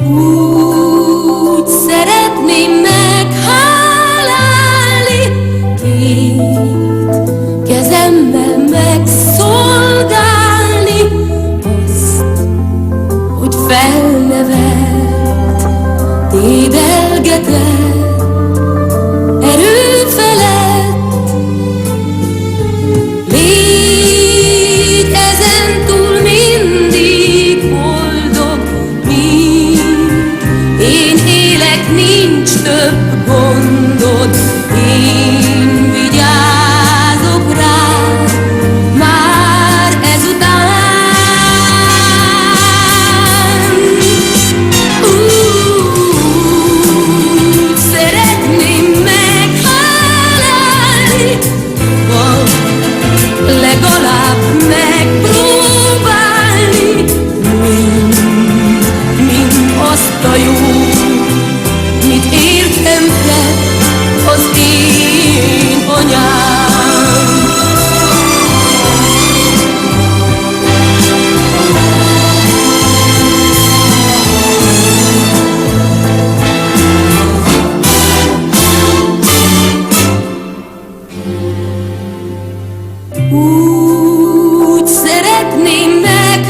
Úgy szeretném meghálálni, két kezemmel megszolgálni azt, hogy felnevelt, dédelgetett erő felett. Légy ezentúl mindig boldog, míg én élek, nincs több gondod. Én vigyázok rád már ezután. Úgy szeretném meghálálni, legalább megpróbálni, mind azt a jót, mit értem tett az én anyám. Úgy szeretném meghálálni,